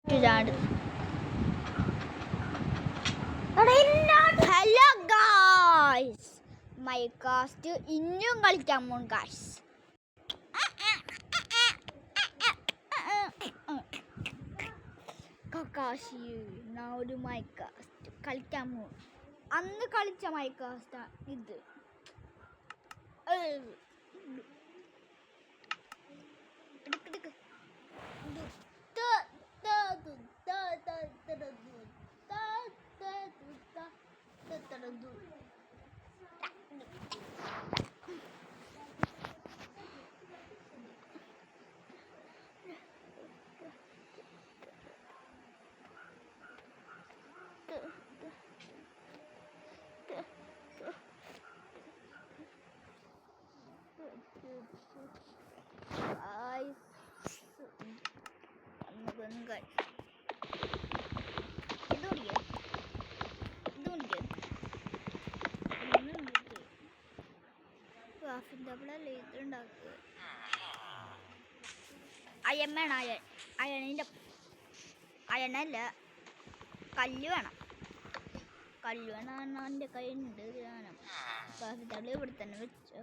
Hello guys, മൈകാസ്റ്റ് ഇനിയും കളിക്കാൻ പോകും ഗായ്സ്. കക്കാശി ഒരു മൈകാസ്റ്റ് കളിക്കാൻ പോകും. അന്ന് കളിച്ച മൈകാസ്റ്റാ ഇത്. അയമ്മേണം അയണിൻ്റെ അയണല്ല കല്ല് വേണം. കല്ല് വേണം. എൻ്റെ കയ്യിലുണ്ട് വേണം. കാഫി ഇവിടെ തന്നെ വെച്ചോ.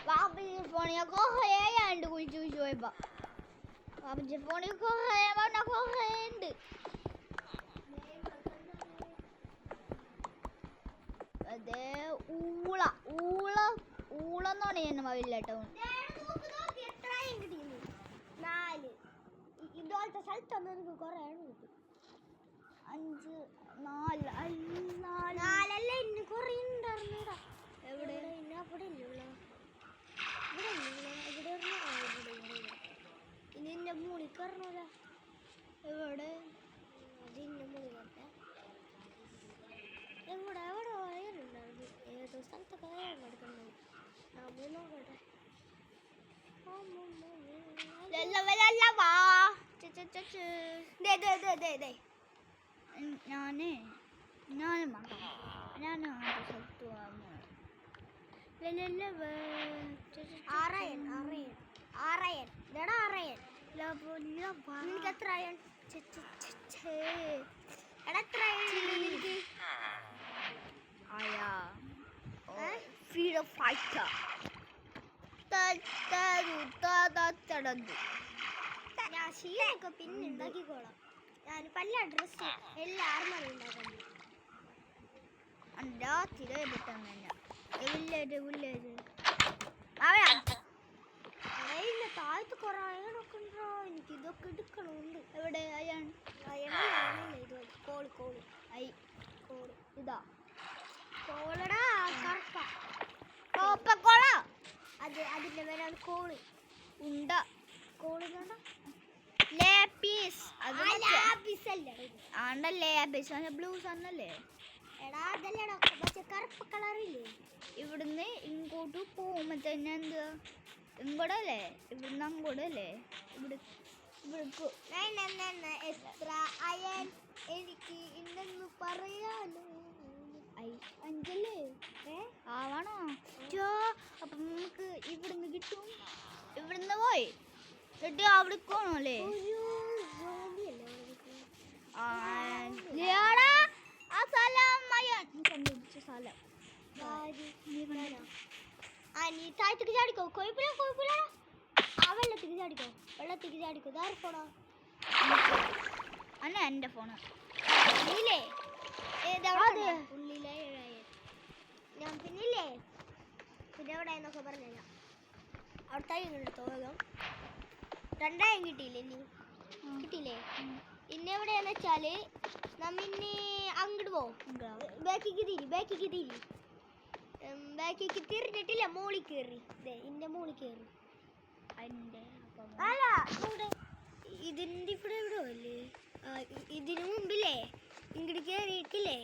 ബാബുജി ഫോണിൽ കൊഹയുണ്ട്. കുഴിച്ചു പോയപ്പോ ബാബുജി ഫോണിൽ കൊഹയുണ്ട്. അതെ ഊളെന്ന് പറയുന്ന മതില്ല കേട്ടോ. ഇതുപോലത്തെ സ്ഥലത്തൊന്നും എനിക്ക് കുറെ കിട്ടും. 5 4 4 ഇന്ന് കുറെ ഉണ്ടായിരുന്നു. എവിടെ അവിടെ ഇനി എന്റെ മൂളി കറങ്ങൂല. എവിടെ അതിന്റെ മൂളി കട്ടെ എവിടെ എവിടെ വയറുണ്ടായിരുന്നു. ഏതോ സ്ഥലത്തൊക്കെ വയറുണ്ടായിരുന്നു. നോക്കട്ടെ. ഫ്രീഡം ഫൈറ്റർ ഞാൻ ശീലൊക്കെ പിന്നെ ഉണ്ടാക്കിക്കോളാം. ഞാൻ പല ഡ്രസ്സ് എല്ലാവരും ഉണ്ടാക്കാൻ താഴത്ത് കുറെ അയണൊക്കെ ഉണ്ടോ. എനിക്ക് ഇതൊക്കെ എടുക്കണമുണ്ട്. എവിടെ അയൺ കോള് ഇതാ കോളടാ കറുപ്പ അത് അതിന്റെ പേരാണ് കോള് ഉണ്ട. കോള് ലേപ്പീസ് ബ്ലൂസ് ആണല്ലേ. എടാ അതല്ലേടാ പക്ഷെ കറുപ്പ് കളറില്ലേ. ഇവിടുന്ന് ഇങ്ങോട്ട് പോകുമ്പോ തന്നെ എന്തുവാ ഇങ്ങോട്ട് അല്ലേ. ഇവിടുന്ന് അങ്ങോട്ട് അല്ലേ. എത്ര അയൺ എനിക്ക് ഇന്നു പറയാലോ. 5 ആവണോ. അപ്പൊ നമുക്ക് ഇവിടുന്ന് കിട്ടും. ഇവിടുന്ന് പോയി എന്നിട്ട് അവിടെ പോണല്ലേ. ആ സ്ഥലം കണ്ടുപിടിച്ച സ്ഥലം. നീ താഴത്തേക്ക് ചാടിക്കോ. കുഴപ്പമില്ല. ആ വെള്ളത്തേക്ക് ചാടിക്കോ. ഇതാര് ഫോണോ അല്ല എൻ്റെ ഫോണ്. ഇല്ലേ ഉള്ളിലെ ഞാൻ പിന്നെ എവിടെ എന്നൊക്കെ പറഞ്ഞ അവിടുത്തെ എടുത്തോ. വേഗം 2 കിട്ടിയില്ലേ. കിട്ടിയില്ലേ. പിന്നെ എവിടെയാന്ന് വെച്ചാല് നമ്മിന്നെ അങ്ങോട്ട് പോവും. ബാക്കിക്ക് തിരിഞ്ഞിട്ടില്ല. മോളിൽ കയറി ഇന്റെ മോളിൽ കയറി ഇതിന്റെ ഇവിടെ എവിടെ അല്ലേ. ഇതിനു മുമ്പില്ലേ ഇങ്ങോട്ട് കയറിയിട്ടില്ലേ.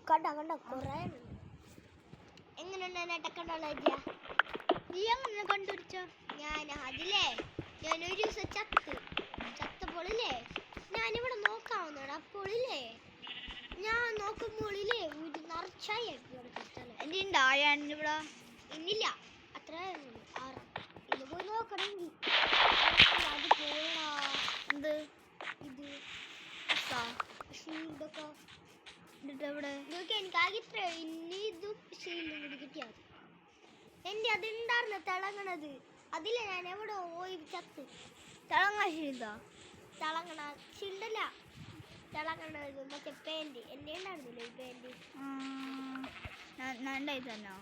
കണ്ട കൊറേ എങ്ങനെയുണ്ട്. നീ എങ്ങനെ കണ്ടുപിടിച്ച. അതിലേ ഞാനൊരു ദിവസം ചത്തപ്പോളില്ലേ ഞാനിവിടെ നോക്കാവുന്നതാണ്. അപ്പോളില്ലേ ഞാൻ നോക്കുമ്പോളില്ലേ ഒരു നിറച്ചായി എന്തുണ്ട് ആയാണിവിടെ ഇന്നില്ല അത്ര ഇത് പോയി നോക്കണമെങ്കിൽ അത് പോയടാ. എന്ത് ഇത് ഷീൽഡൊക്കെ എവിടെ നോക്കി എനിക്കാകെ ഇത്ര ഇനി ഇതും ഷീൽഡും കൂടി കിട്ടിയാൽ എൻ്റെ അതുണ്ടായിരുന്നു തിളങ്ങണത്. അതില്ല ഞാൻ എവിടെ പോയി ചത്ത്. തിളങ്ങണ ഷീൽഡാ? തിളങ്ങണ ഷീൽഡല്ല, തിളങ്ങണത് മറ്റേ പാൻറ് എൻ്റെ ഉണ്ടായിരുന്നില്ല ഈ പാൻറ്. ഉണ്ടായി തന്നോ?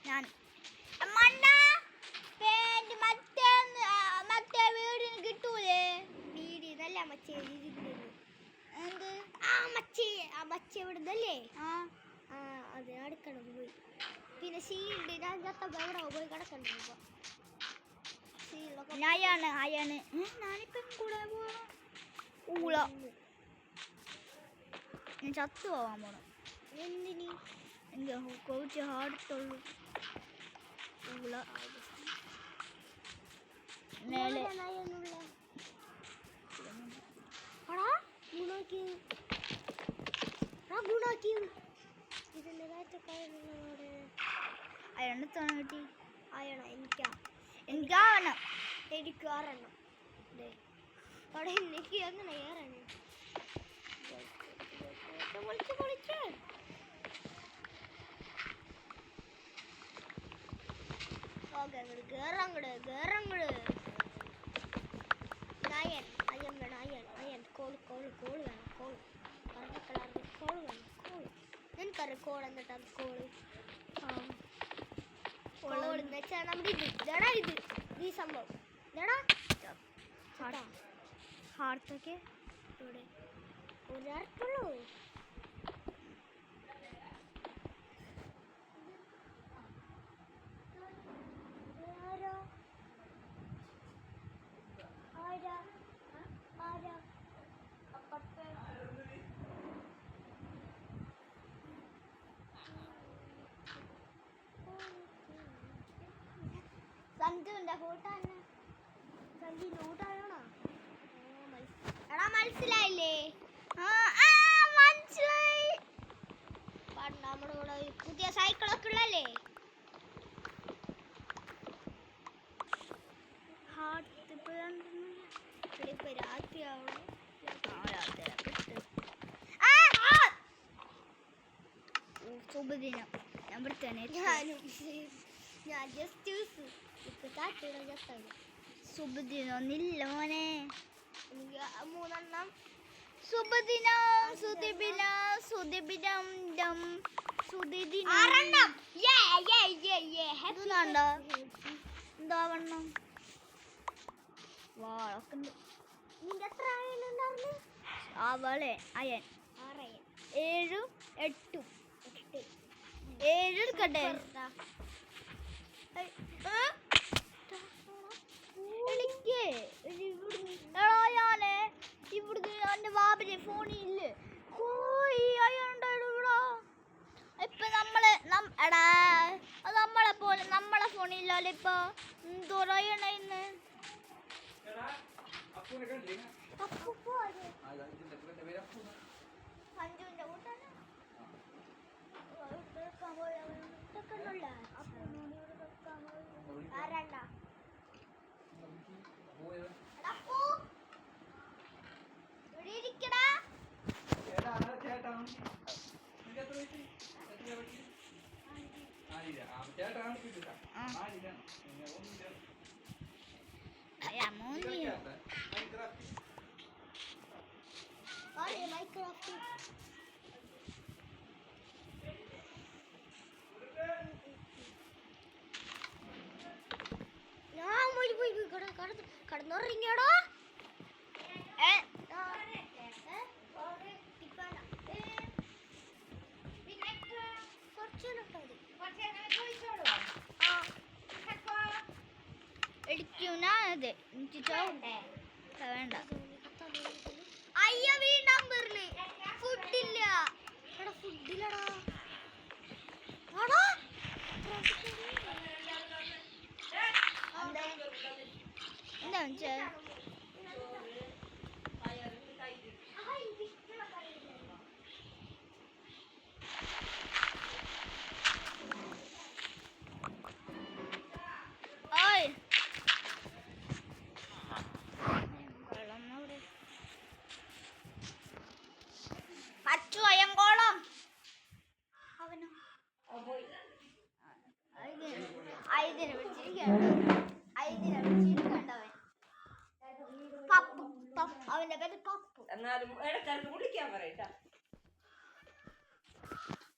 ഞാൻ മറ്റേ വീടിന് കിട്ടൂലേ? വീട് നല്ല മച്ചേ എന്ത് ആ മച്ചേ ഇവിടുന്നല്ലേ? അത് അടുക്കണം പോയി. പിന്നെ ഷീൽഡ് ഞാൻ ചത്തപ്പോ എവിടെ പോയി കിടക്കണ്ട. ഞാനാണ് ഞാനിപ്പം കൂടെ ഊള ഞാൻ ചത്തു പോവാൻ പോണം. എന്തിന്? എനിക്ക് കുറച്ച് ഹാർട്ടുള്ളൂ ഊള. മേലെ അയണത്താണ് കിട്ടി. അയണ എനിക്കാവണം. എനിക്ക് ആറെണ്ണം അവിടെ എനിക്ക് അങ്ങനെ ഏറണം. കേറങ്ങട് അയൻ വേണം. അയൻ കോള് വേണം. കോള് പറഞ്ഞ കളറിൽ കോള് വേണം. നിനക്കറിയാം കോൾ എന്നിട്ടാ കോള് എന്ന് വെച്ചാൽ നമ്മുടെ ഇതാടാ ഇത് ഈ സംഭവം ഇതാടാ ഹാർട്ടൊക്കെ ഇവിടെ ഒരാർക്കുള്ളൂ. മനസ്സിലായില്ലേ? മനസ്സിലായി. നമ്മുടെ കൂടെ പുതിയ സൈക്കിളൊക്കെ ഉള്ളല്ലേ? ഇപ്പൊ രാത്രിയാവണം. ശുഭദിനം. ഞാൻ ജസ്റ്റ് ശുഭദിനം ഒന്നില്ല മോനെ. എനിക്ക് 3 എണ്ണം. ശുഭദിനം സുദിനം എന്താവണ്ണം വാളൊക്കെ അവളെ അയൻ 7 8 7 എടുക്കട്ടെ. ഇവിടുന്ന് എന്റെ ബാബിന്റെ ഫോണില്ലേ ഇപ്പൊ നമ്മളെ പോലെ നമ്മളെ ഫോണില്ലല്ലോ ഇപ്പൊ എന്തോറയണന്ന്. അഞ്ചുവിന്റെ കൂട്ടാണ് ആരണ്ട കടന്നുറങ്ങിയാടോ. അതെ വേണ്ട. അയ്യ വീണ്ടാൻ പറഞ്ഞ് ഫുഡില്ല. ഫുഡില്ലടാ. എന്താ എന്താ വെച്ചാൽ അയങ്കോളം അവനോ ഐതിനെ വിളിച്ചിരിക്കണ്ടവൻ പപ്പു അവന്റെ പേര് പപ്പു. എന്നാലും ഇടക്കാലത്ത് വിളിക്കാൻ പറയട്ടാ.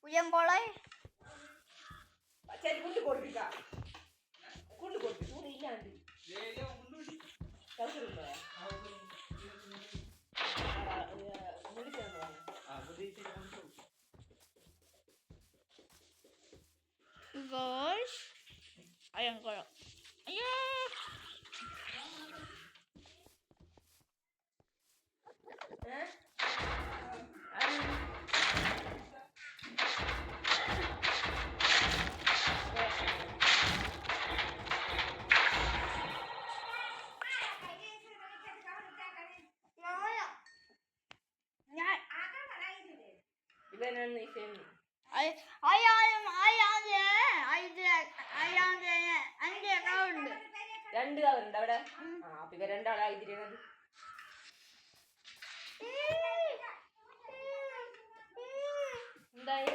ഉയങ്കോളെ ശരി കൊണ്ട് കൊടുപ്പിക്കാം. കൊണ്ട് കൊടുത്തു കൂടെ ഇല്ലാണ്ട് അയങ്കോളം. അയ്യോ ഇവനാണ് ഈ ഫേമി. രണ്ട് കവറുണ്ട് അവിടെ. അപ്പൊ ഇവ രണ്ടാളായിരിക്കുന്നത്. എന്തായി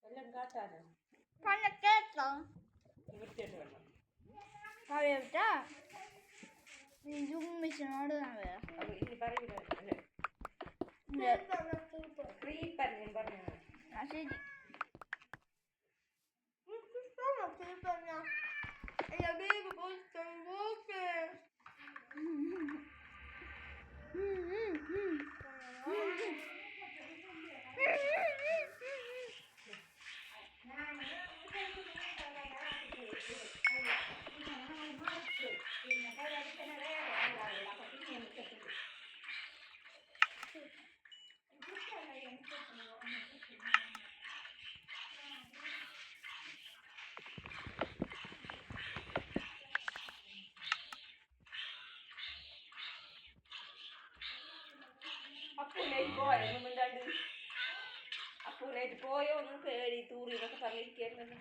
എല്ലാം കാട്ടാനോ വൃത്തിയായിട്ട് വേണം. അപ്പൊ ഇനി പറയില്ല ക്രീപ്പർ ഞാൻ പറഞ്ഞു. അപ്പൂനായിട്ട് പോയോ ഒന്നും കേടി തൂറി എന്നൊക്കെ പറഞ്ഞിരിക്കുന്നു.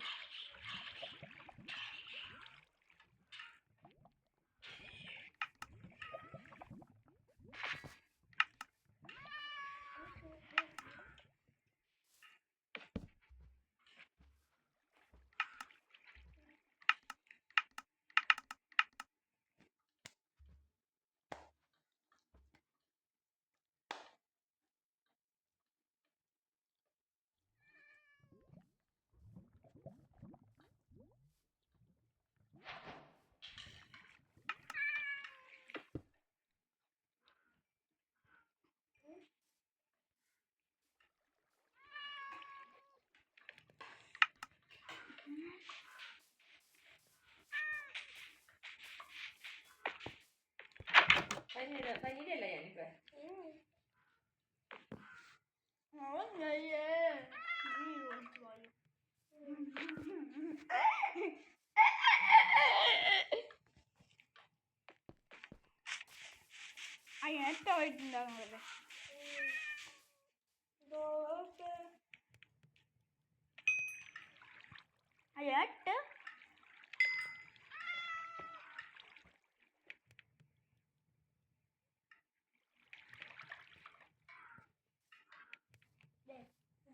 പനിയിലല്ല ഞാനിപ്പോ അയ്യായിട്ടുണ്ടാകുന്നത് അയ്യാട്ട്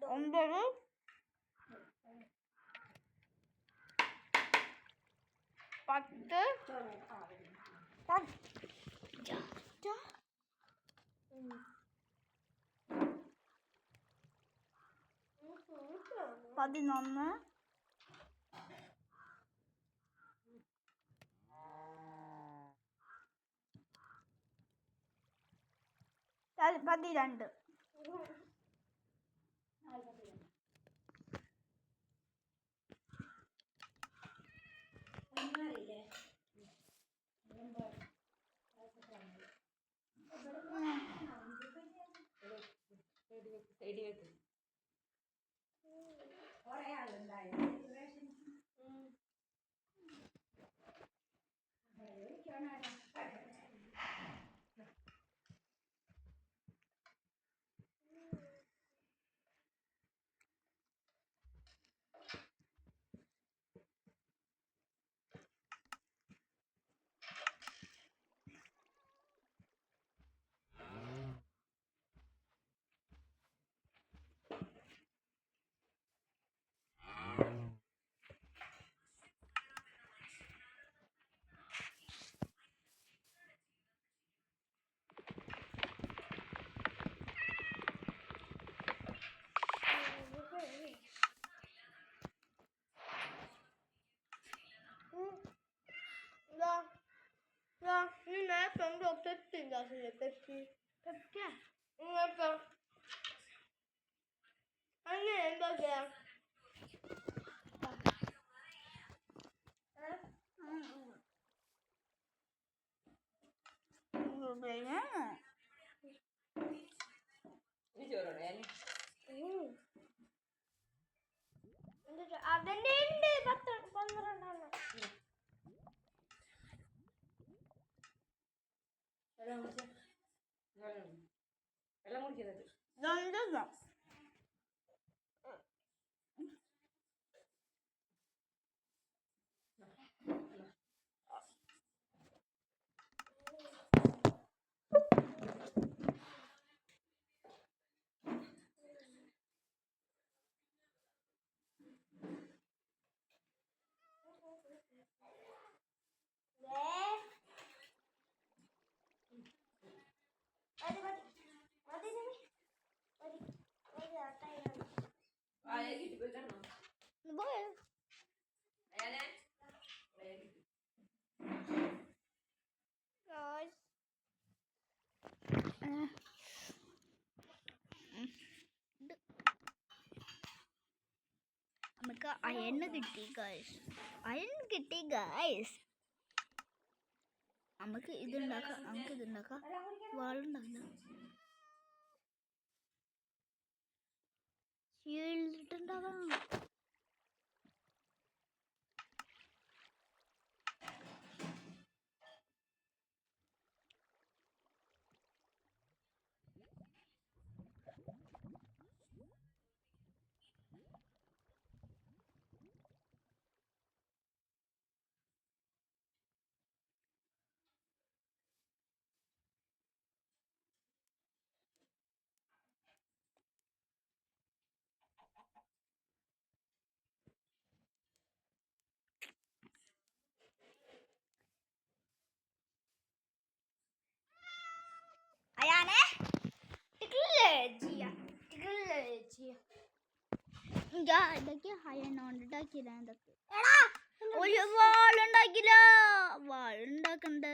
ഒമ്പത് 10 11 12 ഒന്നറിയില്ലേ ഇടി വെക്ക്. നീ ചോറോടെ അതിന്റെ ഉണ്ട് 12 വെള്ളം കുടിക്കുന്നത്. നമുക്ക് അയണ് കിട്ടി ഗൈസ്. അയൺ കിട്ടി ഗൈസ്. നമുക്ക് ഇതുണ്ടാക്കാം. വാളുണ്ടാവില്ല. ഷീൽഡിട്ടുണ്ടാകാം. അയാനെ ഇതൊക്കെ അയണോണ്ടാക്കില്ല. എന്തൊക്കെ ഒരു വാളുണ്ടാക്കില്ല. വാളുണ്ടാക്കണ്ട്.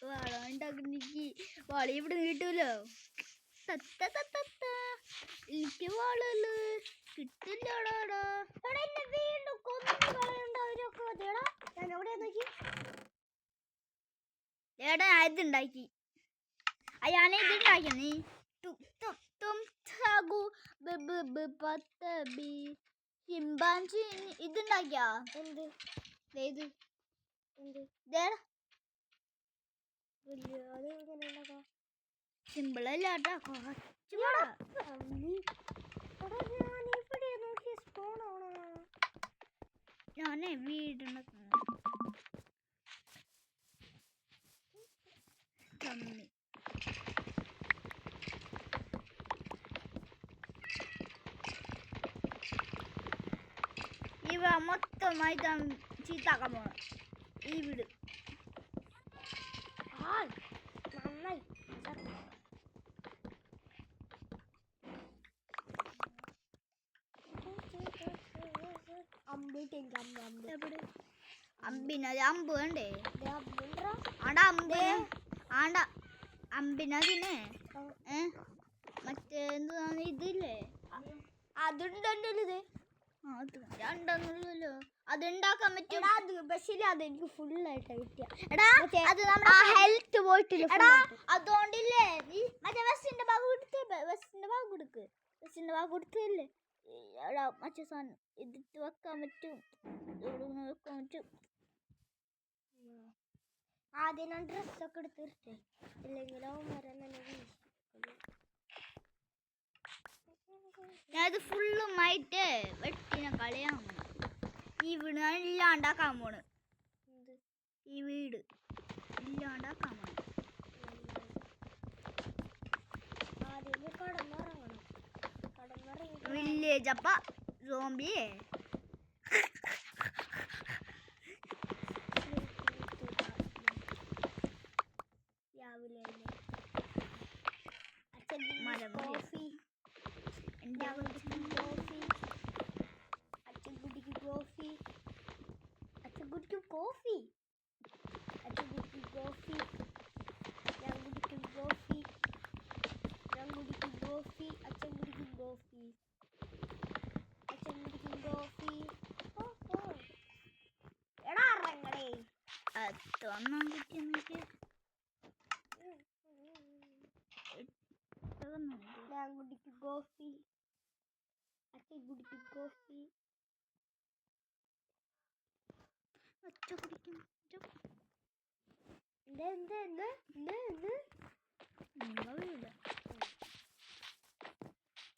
വാളുണ്ടാക്കണ്ടെങ്കിൽ വാള ഇവിടെ കിട്ടൂലോ. എനിക്ക് വാളല്ലേ കിട്ടില്ലടാ. വീണ്ടും ഞാൻ എവിടെ നോക്കി ഏടാ ഇതുണ്ടാക്കി. അയാനെ ഇതുണ്ടാക്കി. നീ ചിമ്പാഞ്ചി ഇതുണ്ടാക്കിയാ? എന്ത് ഇത് എന്ത് സിമ്പിളല്ല കേട്ടോ. ഞാനേ വീടുണ്ടാക്കുന്നു. ഇവ മൊത്തമായി ചീത്താക്കാൻ പോണം ഈ വീട്. നന്നായി അമ്പിനത് അമ്പ് വേണ്ടേ? ആടാ അമ്പ്. ആടാ അമ്പിനതിനെ മറ്റേ എന്താണ് ഇതില്ലേ? അതുണ്ടല്ലോ. അത് രണ്ടെന്നുള്ളല്ലോ. അതുണ്ടാക്കാൻ പറ്റും. പക്ഷേ അതെനിക്ക് ഫുള്ളായിട്ട് കിട്ടിയ. എടാ അത് നമ്മുടെ ഹെൽത്ത് പോയിട്ടില്ല. അതുകൊണ്ടില്ലേ നീ മറ്റേ വെസ്റ്റിന്റെ ഭാഗം കൊടുക്ക്. മച്ചൻ്റെ വാ കൊടുത്തല്ലേ എടാ മച്ച സാധനം ഇതിട്ട് വെക്കാൻ പറ്റും ഇവിടെ വെക്കാൻ പറ്റും. ആദ്യം ഞാൻ ഡ്രസ്സൊക്കെ എടുത്തിട്ടേ ഇല്ലെങ്കിൽ അവന്മാരെ തന്നെ ഞാനത് ഫുള്ളുമായിട്ട് വെട്ടിനെ കളിയാണ്. ഈ വീട് ഞാൻ ഇല്ലാണ്ടാക്കാൻ പോണ്. ഈ വീട് ഇല്ലാണ്ടാക്കാൻ പോണ്. ആദ്യം കടന്നിറങ്ങണം. കടന്നിറങ്ങി വില്ലേജ് അപ്പ സോംബിയേ രാവിലെ മരം കോഫി എൻ്റെ കോഫി അച്ഛൻ കുടിക്കും കോഫി അച്ഛൻ കുടിക്കും കോഫി അച്ഛൻ കുടിക്കും കോഫി ഞാൻ കുടിക്കും കോഫി ഞാൻ കുടിക്കും കോഫി അച്ഛൻ കുടിക്കും കോഫി അച്ഛൻ കുടിക്കും കോഫി എടാ ഇറങ്ങടേ അത് ഒന്നാം കിട്ടിയ നോക്കി ഞാൻ കുടിക്കും കോഫി അച്ഛൻ കുടിക്കും കോഫി ഒറ്റ കുടിക്കും നിങ്ങൾ വീട്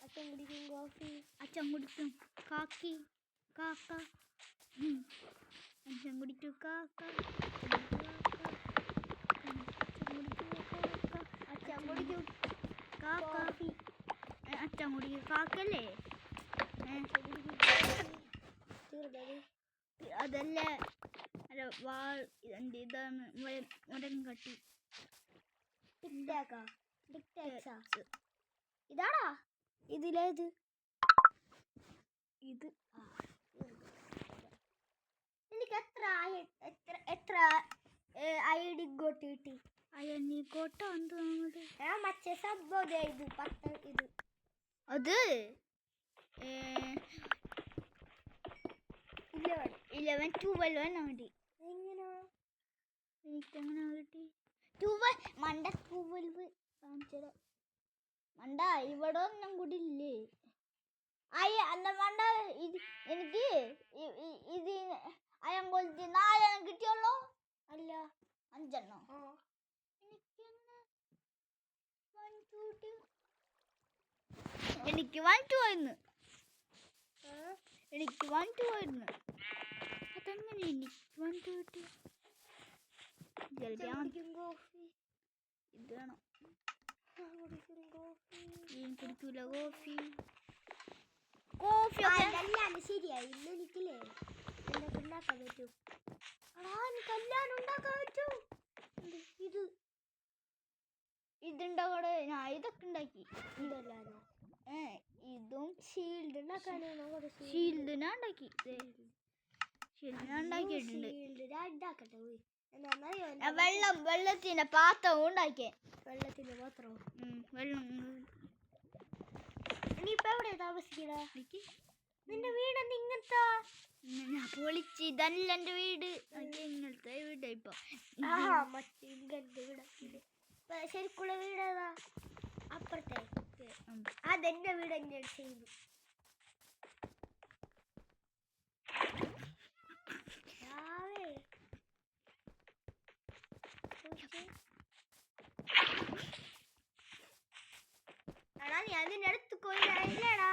അച്ഛൻ കുടിക്കും കോഫി അച്ഛൻ കുടിക്കും കാക്കി കാക്ക അച്ഛൻ കുടിക്കും കാക്ക അച്ഛൻ കുടിക്കും കാക്ക കോഫി അച്ഛൻ കുടിക്കും കാക്കല്ലേ അച്ഛൻ കുടിക്കും കോഫി തീർന്നത് അതല്ലേ അല്ല വാൾ എൻ്റെ ഇതാണ് മുരം കട്ടി ടിക്ടാക്കാ ടിക്ടാക്സാ ഇതാടാ ഇതിലേത് ഇത് എനിക്ക് എത്ര ഐഡി ഗോട്ട് കിട്ടി അയ്യ കോട്ട എന്താണ് ഞാൻ മറ്റേ സംഭവം ഇത് 10 ഇത് അത് 11 12 എന്നാ മതി. എങ്ങനെ എനിക്കങ്ങനെ കിട്ടി 12 മണ്ട 12 കാണിച്ചത് മണ്ട ഇവിടെ ഒന്നും കൂടി ഇല്ലേ അയ്യ അന്ന മണ്ട ഇത് എനിക്ക് ഇത് അയം കൊല്ലത്തി 4 എണ്ണം കിട്ടിയുള്ളൂ അല്ല 5 എണ്ണം ആ എനിക്ക് 1 2 ആയിരുന്നു എനിക്ക് 1 2 ആയിരുന്നു അതെങ്ങനെ എനിക്ക് 1 2 കിട്ടി ജൽദി കുടിക്കും കോഫി ഇത് വേണം കുടിക്കും കോഫി ഞാൻ കുടിക്കൂല കോഫി കോഫി കല്യാണം ശരിയായി ഇന്ന് എനിക്കില്ലേ എന്നെ ഉണ്ടാക്കാൻ പറ്റും കല്യാണം ഉണ്ടാക്കാൻ പറ്റും ഇത് ഇതുണ്ടാകടെ ഞാൻ ഇതൊക്കെ ഉണ്ടാക്കി ഇതല്ലാതെ ഇതും ഷീൽഡ് ഉണ്ടാക്കാനാണ് ഷീൽഡിനാ ഉണ്ടാക്കി ഷീൽഡിനാ ഉണ്ടാക്കിയിട്ടുണ്ട് ഷീൽഡ് ഉണ്ടാക്കട്ടെ പോയി എന്താണെന്നറിയോ വെള്ളത്തിന്റെ പാത്രം ഉണ്ടാക്കിയേ വെള്ളത്തിന്റെ പാത്രം വെള്ളം ഇനിയിപ്പോ എവിടെയാ താമസിക്കണ നിന്റെ വീട് ഇങ്ങനത്തെ ഞാൻ പൊളിച്ച് ഇതല്ല എന്റെ വീട് ഇങ്ങനത്തെ വീട് ഇപ്പൊ മറ്റേ ഇങ്ങനത്തെ വീട് ശരിക്കുള്ള വീട് ഏതാ അപ്പുറത്തെ അതെന്റെ വീട് എന്നെ ചെയ്തു എടാ ഞാൻ നിന്റെ അടുത്ത് പോയില്ലടാ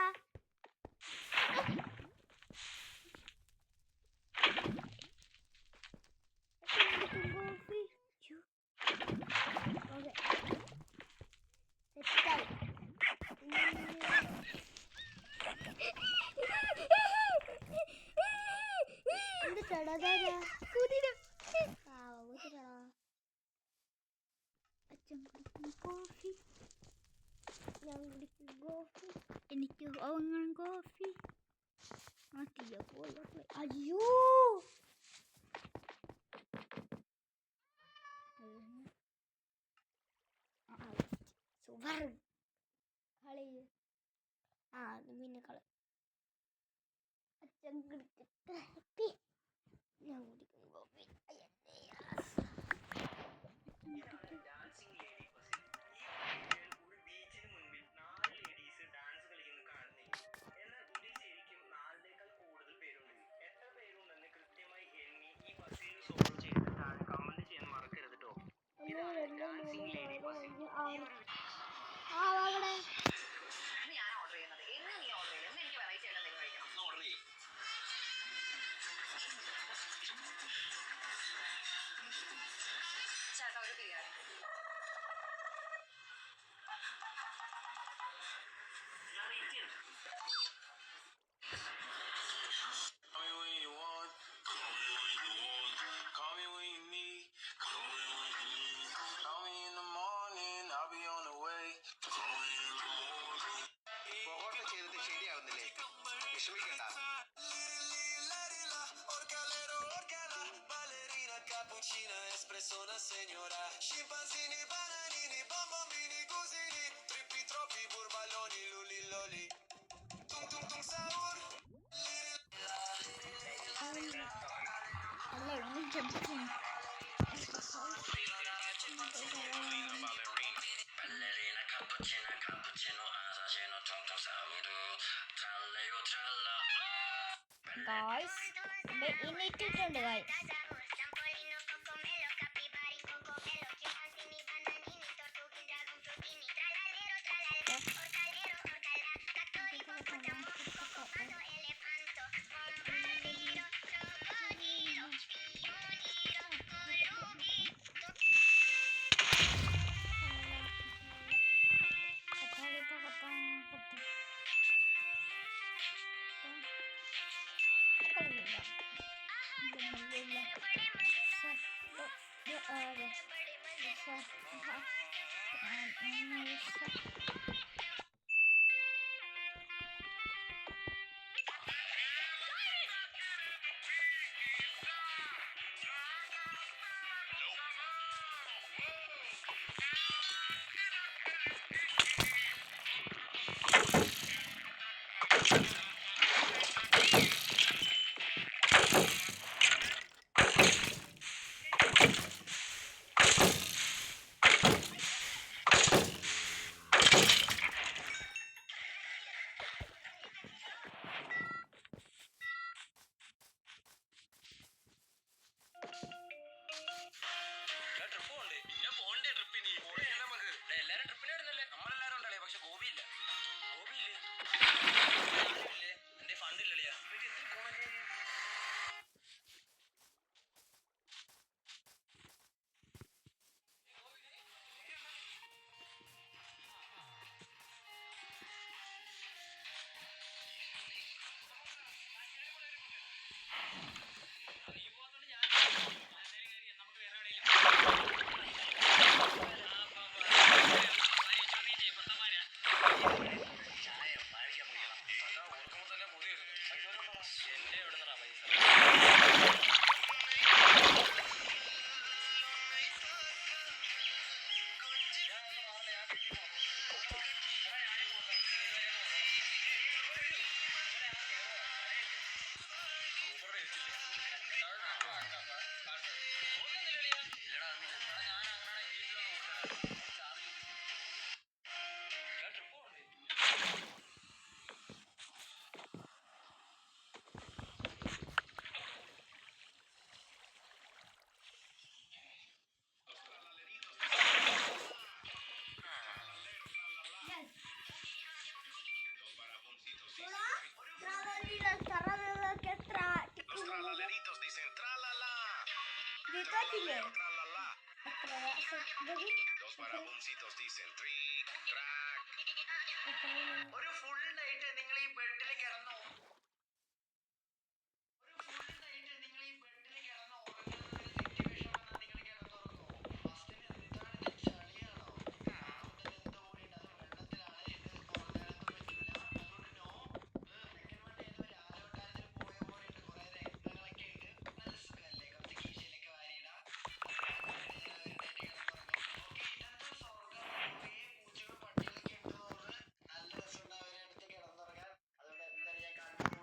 എനിക്ക് ഓങ്ങൺ കോഫി അയ്യോ സുഖം കളി പിന്നെ കളി അച്ഛൻ കുടിക്കട്ടെ ഞാൻ കുടിക്കും കോഫി 1 2 3 4 5 6 ആ അവിടെ ഗായ്സ് ഇന്നിട്ടിട്ടുണ്ട് guys. Los paraboncitos dicen trick, track. ഒരു ഫുൾ നൈറ്റ് നിങ്ങൾ ഈ ബെഡിൽ കിടന്നു നല്ല രസമുണ്ട് അവരെ അടുത്ത് കിടന്നുറങ്ങാൻ. അതുകൊണ്ട് എന്തായാലും ഞാൻ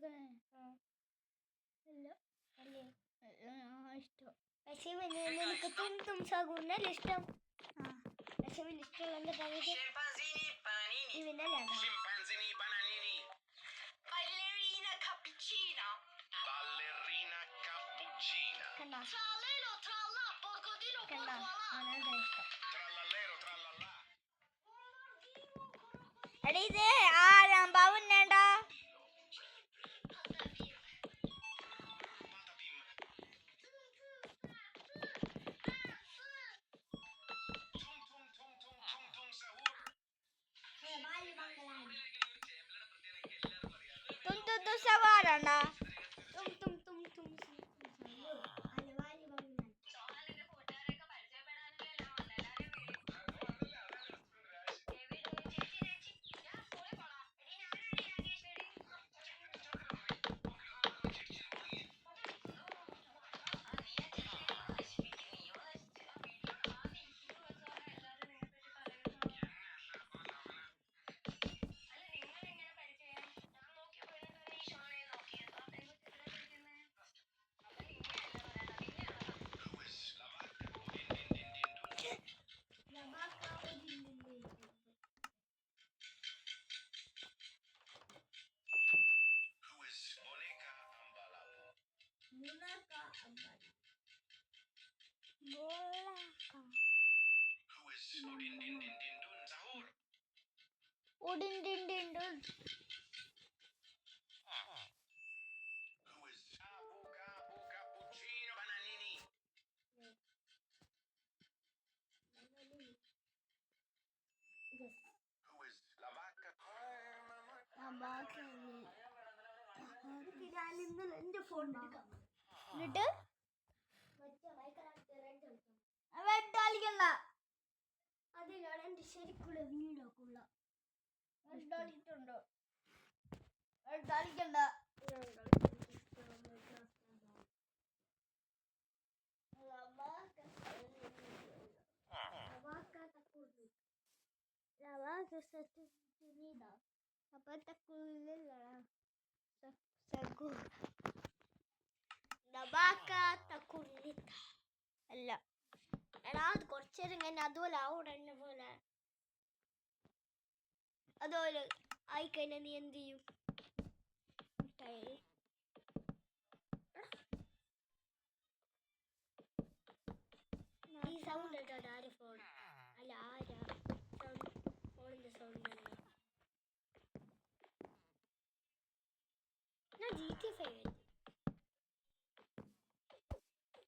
ചിക്കൻ ഇല്ല അല്ലേ ഇഷ്ടം. പക്ഷേ നിനക്ക് തും സഗുണല്ലേ ഇഷ്ടം? ആ പക്ഷെ ഇഷ്ടമുള്ള എന്താ പറയുക? Scimpanzini panini. ഇവനല്ലേ Scimpanzini bananini. Ballerina cappuccina. Ballerina cappuccina. കണ്ട Trallelo tralla, porcodino കണ്ട porcola. അവനെന്താ ഇഷ്ടം? Trallallero trallallà. എടി ഇത് ആരാമ്പാവും വേണ്ടാ Patapim. Tung sahur. തും സവാറുണ്ടോ? സോഹലിന്റെ കൂട്ടുകാരെയൊക്കെ പരിചയപ്പെടാനല്ലേ വന്നത്. എല്ലാവരെയും ചേച്ചി ഞാൻ സ്കൂളിൽ പോണം. എടി ഞാനാണ് രാകേഷ് എടി. Who is Boneca Ambalapu? Who is Odin din din din dun sahur? ഉടിണ്ടിണ്ടിണ്ടും Who is Abu cappuccino bananini? Who is la vacca? ഞാൻ ഇന്നലെ എന്റെ ഫോൺ എടുക്കാം. എന്നിട്ട് കളിക്കണ്ട. വെട്ടാളിക്കണ്ട അതിനാണ് എന്റെ ശരിക്കുള്ള വീടൊക്കെയുള്ള വെട്ടാളിട്ടുണ്ടോ വെട്ടാളിക്കണ്ട അല്ല എടാ അത് കുറച്ചേരം കഴിഞ്ഞ അതുപോലെ ആവൂടെ എന്നെ പോലെ. അതുപോലെ ആയിക്കഴിഞ്ഞാൽ നീ എന്ത് ചെയ്യും? ഈ സൗണ്ട് കേട്ടോ ആര് ഫോൺ അല്ല ആരാ സൗണ്ട് ഫോണിന്റെ സൗണ്ട് ഞാൻ GTA 5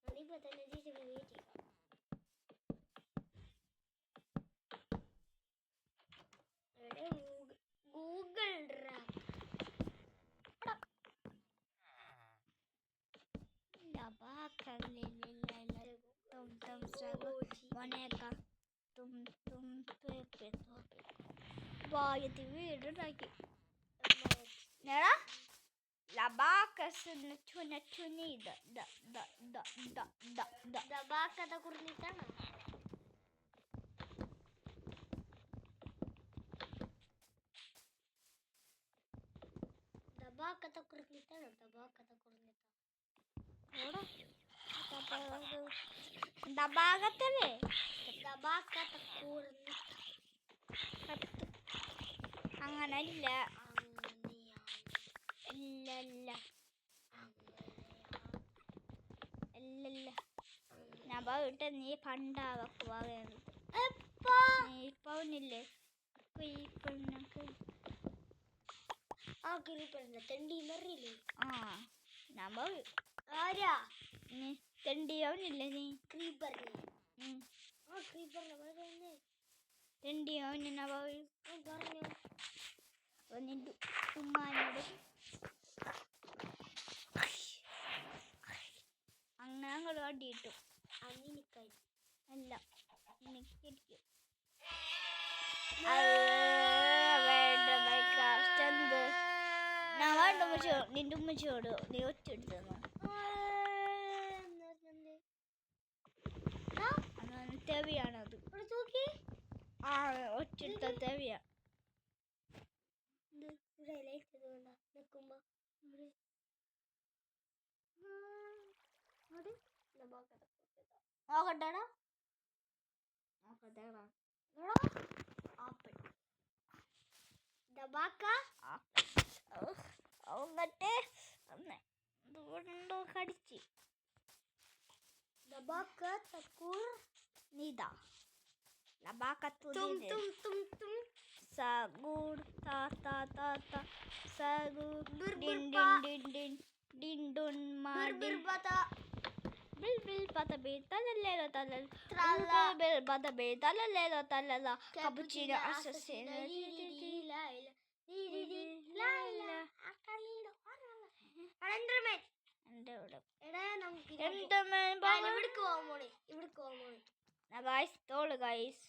അതിപ്പോ തന്നെ GTA 5 വെയിറ്റ് ചെയ്യാം. ഗൂഗിൾ ഡ്രാഫ്റ്റ് വായത്തി വീടുണ്ടാക്കി നേടാ ലബാക്കസ് നെറ്റുനി ദബാക്കഥ കുറിഞ്ഞിട്ടാണ് ദബാക്കഥ കുറിഞ്ഞിട്ടാണ് ദബാകത്തല്ലേ ദബാക്കഥ കുറിഞ്ഞിട്ട അങ്ങനല്ല ഇല്ലല്ല ഇല്ലല്ല ഞാൻ പോയിട്ട് നീ പണ്ടാവക്ക് പറയുന്നത് നീ ഇപ്പവനില്ലേ കുയിപ്പൊന്നൊക്കെ ആ കിരിപ്പല്ല തെണ്ടിന്നറിയില്ലേ ആ ഞാൻ പോയി ആരാ നീ തെണ്ടിയവനില്ലേ നീ ക്രീപ്പറിനെ ഉം. ആ ക്രീപ്പറിനെ പറയുന്നേ തെണ്ടിയവനാ പോയി പറഞ്ഞു അപ്പൊ നിന്റെ ഉമ്മാനോട് അങ്ങനെ അങ്ങോട്ട് വണ്ടി കിട്ടും അന്നിനിക്കായി അല്ല എനിക്കിരിക്കും വേണ്ട ബ്രേക്ക്ഫാസ്റ്റ് എന്ത് ഞാൻ വേണ്ട ഉമ്മച്ചോ നിന്റെ ഉമ്മച്ചോട് നീ ഒറ്റെടുത്തു അന്ന് തെവിയാണത് തൂക്കി ആ ഒറ്റെടുത്ത തെവിയാ നിൽക്കുമ്പോ നോക്കട്ടെടാ നോക്കട്ടെടാ. ആപ്പിൾ ദബാക്ക എന്നിട്ട് എന്തുകൊണ്ടോ കടിച്ച് ദബാക്ക തക്കൂർ നീതാ ലബാക്കത്തു തും തും തും തും സഗൂർ താ താ താ താ സഗൂർ ബിർ ഡിൻ ബിർ ഡിൻ പാ. ഡിൻ ഡിൻ ഡിൻ ഡുൻ മാ Bir Bir didn't ബത bill bill പത ബി തലലേലോ തലൽ Tralla. ബിൽ ബിൽ പത ബി തലലേലോ തലല കപ്പുച്ചിനോ Cappuccino അസസിനോ അനന്തരമേ എൻ്റെ ഇവിടെ എടാ നമുക്ക് എന്താ ഇവിടേക്ക് പോകാൻ പോണേ ഗായ്സ് തോള് ഗായ്സ്